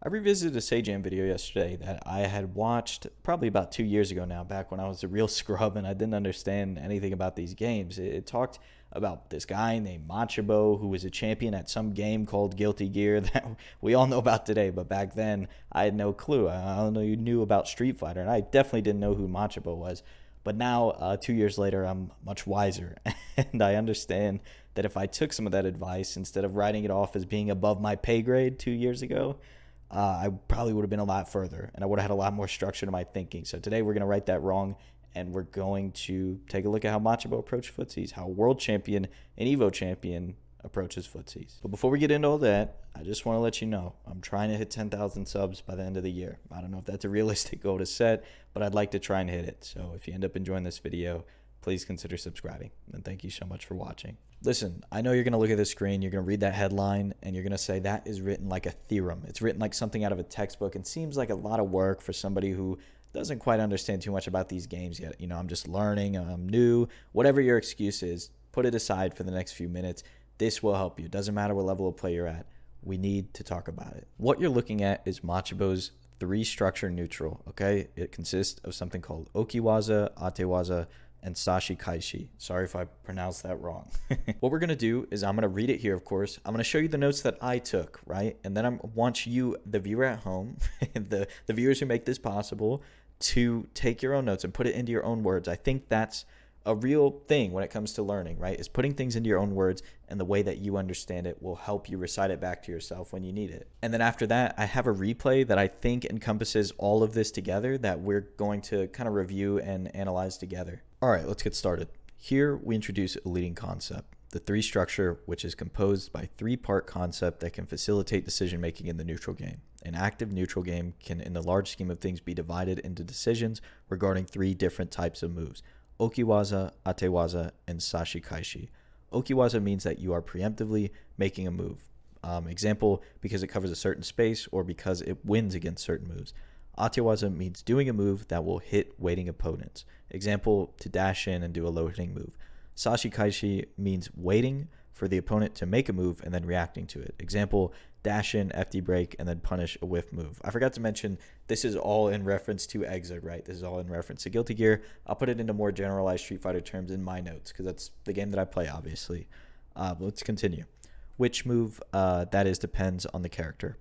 I revisited a Sajam video yesterday that I had watched probably about 2 years ago now, back when I was a real scrub and I didn't understand anything about these games. It talked about this guy named Machabo who was a champion at some game called Guilty Gear that we all know about today, but back then I had no clue. I don't know, you knew about Street Fighter, and I definitely didn't know who Machabo was. But now, 2 years later, I'm much wiser, and I understand that if I took some of that advice instead of writing it off as being above my pay grade 2 years ago, I probably would have been a lot further and I would have had a lot more structure to my thinking. So today we're going to right that wrong, and we're going to take a look at how Machabo approached footsies, how world champion and EVO champion approaches footsies. But before we get into all that, I just want to let you know I'm trying to hit 10,000 subs by the end of the year. I don't know if that's a realistic goal to set, but I'd like to try and hit it. So if you end up enjoying this video, please consider subscribing. And thank you so much for watching. Listen, I know you're going to look at the screen, you're going to read that headline, and you're going to say that is written like a theorem. It's written like something out of a textbook and seems like a lot of work for somebody who doesn't quite understand too much about these games yet. You know, I'm just learning, I'm new. Whatever your excuse is, put it aside for the next few minutes. This will help you. Doesn't matter what level of play you're at. We need to talk about it. What you're looking at is Machabo's three-structure neutral, okay? It consists of something called Okiwaza, Atewaza, and Sashi Kaishi. Sorry if I pronounced that wrong. What we're going to do is I'm going to read it here, of course. I'm going to show you the notes that I took, right? And then I want you, the viewer at home, the viewers who make this possible, to take your own notes and put it into your own words. I think that's a real thing when it comes to learning, right? Is putting things into your own words, and the way that you understand it will help you recite it back to yourself when you need it. And then after that, I have a replay that I think encompasses all of this together that we're going to kind of review and analyze together. All right, let's get started. Here we introduce a leading concept, the three structure, which is composed by three-part concept that can facilitate decision making in the neutral game. An active neutral game can, in the large scheme of things, be divided into decisions regarding three different types of moves: Okiwaza, Atewaza, and Sashi Kaishi. Okiwaza means that you are preemptively making a move. Example, because it covers a certain space or because it wins against certain moves. Atewaza means doing a move that will hit waiting opponents. Example, to dash in and do a low-hitting move. Sashi Kaishi means waiting for the opponent to make a move and then reacting to it. Example, dash in, FD break, and then punish a whiff move. I forgot to mention, this is all in reference to Exit, right? This is all in reference to Guilty Gear. I'll put it into more generalized Street Fighter terms in my notes because that's the game that I play, obviously. Let's continue. Which move that is depends on the character.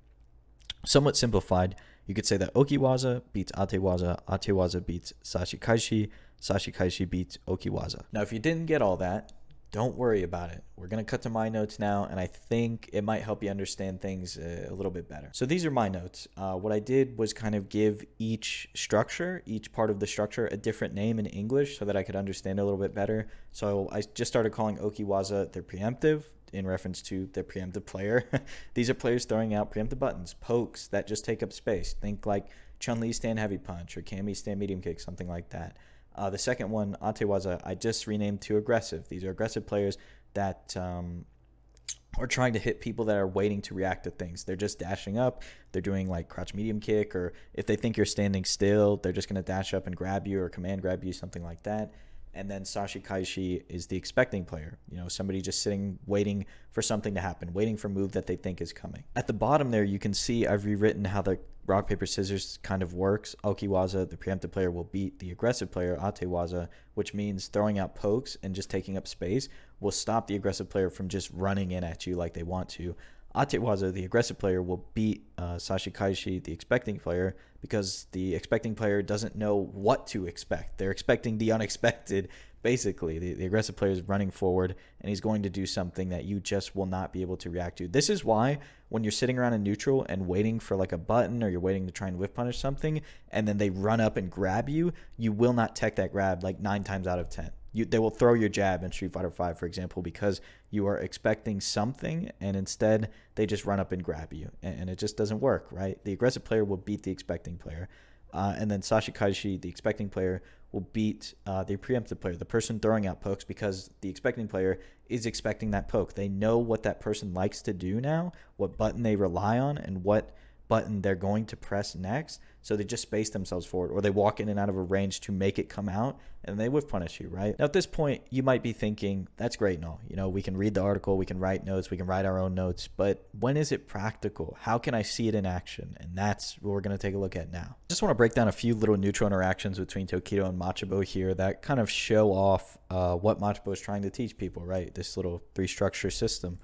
Somewhat simplified, you could say that Okiwaza beats Atewaza, Atewaza beats Sashi Kaishi, Sashi Kaishi beats Okiwaza. Now, if you didn't get all that, don't worry about it. We're going to cut to my notes now, and I think it might help you understand things a little bit better. So these are my notes. What I did was kind of give each structure, each part of the structure, a different name in English so that I could understand a little bit better. So I just started calling Okiwaza the preemptive, in reference to the preemptive player. These are players throwing out preemptive buttons, pokes that just take up space. Think like Chun-Li stand heavy punch or Cammy stand medium kick, something like that. The second one, Atewaza, I just renamed to aggressive. These are aggressive players that are trying to hit people that are waiting to react to things. They're just dashing up. They're doing like crouch medium kick, or if they think you're standing still, they're just going to dash up and grab you or command grab you, something like that. And then Sashi Kaishi is the expecting player, you know, somebody just sitting, waiting for something to happen, waiting for a move that they think is coming. At the bottom there, you can see I've rewritten how the rock, paper, scissors kind of works. Okiwaza, the preemptive player, will beat the aggressive player, Atewaza, which means throwing out pokes and just taking up space will stop the aggressive player from just running in at you like they want to. Atewaza, the aggressive player, will beat Sashi Kaishi, the expecting player, because the expecting player doesn't know what to expect. They're expecting the unexpected, basically. The aggressive player is running forward, and he's going to do something that you just will not be able to react to. This is why when you're sitting around in neutral and waiting for like a button, or you're waiting to try and whiff punish something, and then they run up and grab you, you will not tech that grab like 9 times out of 10. They will throw your jab in Street Fighter V, for example, because you are expecting something, and instead they just run up and grab you, and it just doesn't work, right? The aggressive player will beat the expecting player, and then Sashi Kaishi, the expecting player, will beat the preemptive player, the person throwing out pokes, because the expecting player is expecting that poke. They know what that person likes to do now, what button they rely on, and what button they're going to press next. So they just space themselves forward, or they walk in and out of a range to make it come out, and they whiff punish you, right? Now, at this point, you might be thinking, that's great and all. You know, we can read the article, we can write notes, we can write our own notes, but when is it practical? How can I see it in action? And that's what we're going to take a look at now. I just want to break down a few little neutral interactions between Tokido and Machabo here that kind of show off what Machabo is trying to teach people, right? This little 3-structure system,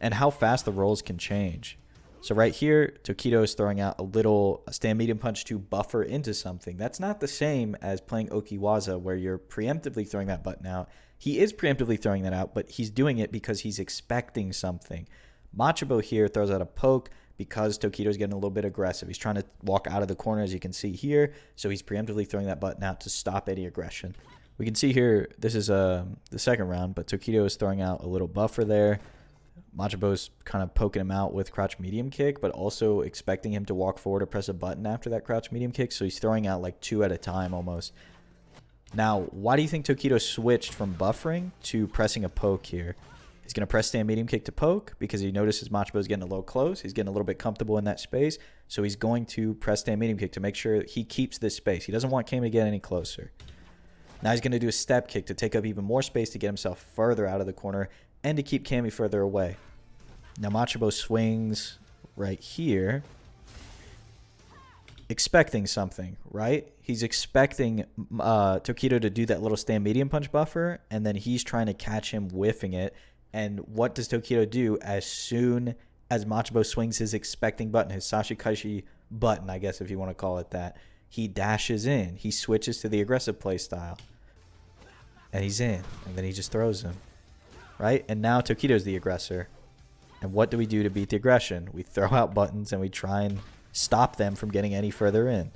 and how fast the roles can change. So right here, Tokido is throwing out a little stand medium punch to buffer into something. That's not the same as playing Okiwaza, where you're preemptively throwing that button out. He is preemptively throwing that out, but he's doing it because he's expecting something. Machabo here throws out a poke because Tokido's getting a little bit aggressive. He's trying to walk out of the corner, as you can see here, so he's preemptively throwing that button out to stop any aggression. We can see here, this is the second round, but Tokido is throwing out a little buffer there. Machabo's kind of poking him out with crouch medium kick, but also expecting him to walk forward or press a button after that crouch medium kick. So he's throwing out like 2 at a time almost. Now, why do you think Tokido switched from buffering to pressing a poke here? He's going to press stand medium kick to poke because he notices Machabo's getting a little close. He's getting a little bit comfortable in that space. So he's going to press stand medium kick to make sure he keeps this space. He doesn't want Kami to get any closer. Now he's going to do a step kick to take up even more space to get himself further out of the corner and to keep Kami further away. Now Machabo swings right here, expecting something, right? He's expecting Tokido to do that little stand medium punch buffer, and then he's trying to catch him whiffing it. And what does Tokido do as soon as Machabo swings his expecting button, his Sashikashi button, I guess if you want to call it that? He dashes in. He switches to the aggressive play style. And he's in. And then he just throws him. Right? And now Tokido's the aggressor. And what do we do to beat the aggression? We throw out buttons and we try and stop them from getting any further in.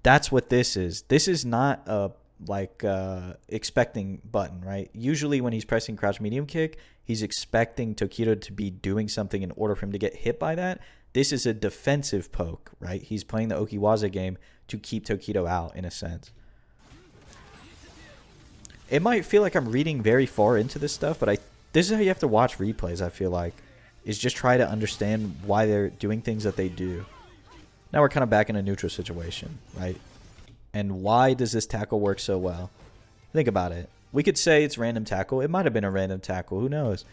That's what this is. This is not a expecting button, right? Usually when he's pressing crouch medium kick, he's expecting Tokido to be doing something in order for him to get hit by that. This is a defensive poke, right? He's playing the Okiwaza game to keep Tokido out in a sense. It might feel like I'm reading very far into this stuff, but this is how you have to watch replays, I feel like, is just try to understand why they're doing things that they do. Now we're kind of back in a neutral situation, right? And why does this tackle work so well? Think about it. We could say it's random tackle. It might have been a random tackle. Who knows?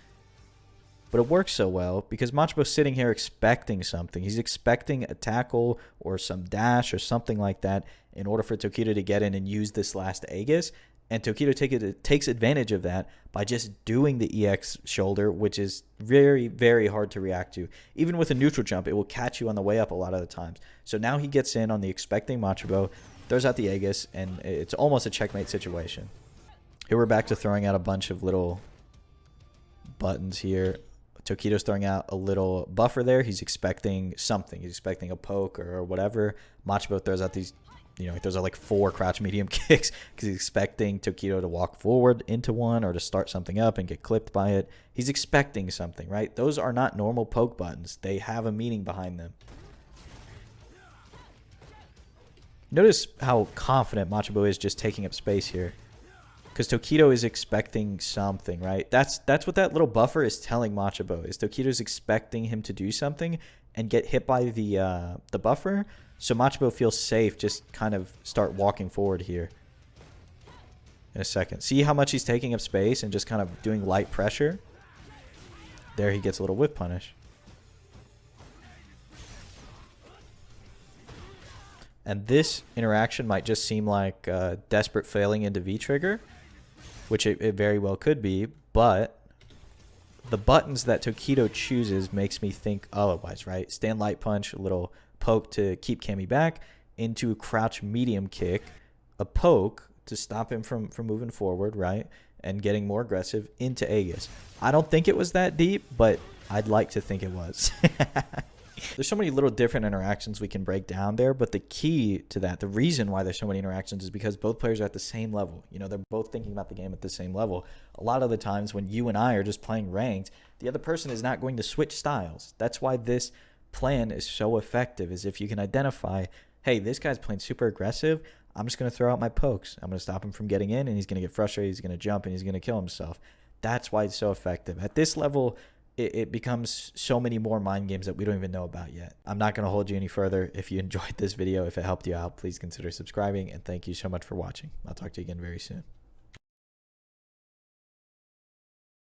But it works so well because Machabo's sitting here expecting something. He's expecting a tackle or some dash or something like that in order for Tokido to get in and use this last Aegis. And Tokido takes advantage of that by just doing the EX shoulder, which is very, very hard to react to. Even with a neutral jump, it will catch you on the way up a lot of the times. So now he gets in on the expecting Machabo, throws out the Aegis, and it's almost a checkmate situation. Here we're back to throwing out a bunch of little buttons here. Tokido's throwing out a little buffer there. He's expecting something. He's expecting a poke or whatever. Machabo throws out these... he throws out like 4 crouch medium kicks because he's expecting Tokido to walk forward into one or to start something up and get clipped by it. He's expecting something, right? Those are not normal poke buttons. They have a meaning behind them. Notice how confident Machabo is just taking up space here. Because Tokido is expecting something, right? That's what that little buffer is telling Machabo. Is Tokido's expecting him to do something and get hit by the buffer. So Machabo feels safe, just kind of start walking forward here in a second. See how much he's taking up space and just kind of doing light pressure? There he gets a little whip punish. And this interaction might just seem like desperate failing into V-trigger, which it very well could be, but the buttons that Tokido chooses makes me think otherwise, right? Stand light punch, a little poke to keep Kami back, into crouch medium kick, a poke to stop him from moving forward, right? And getting more aggressive into Aegis. I don't think it was that deep, but I'd like to think it was. There's so many little different interactions we can break down there, but the key to that, the reason why there's so many interactions is because both players are at the same level. They're both thinking about the game at the same level. A lot of the times when you and I are just playing ranked, the other person is not going to switch styles. That's why this plan is so effective, is if you can identify, hey, this guy's playing super aggressive, I'm just going to throw out my pokes. I'm going to stop him from getting in, and he's going to get frustrated, he's going to jump, and he's going to kill himself. That's why it's so effective. At this level, it becomes so many more mind games that we don't even know about yet. I'm not going to hold you any further. If you enjoyed this video, if it helped you out, please consider subscribing, and thank you so much for watching. I'll talk to you again very soon.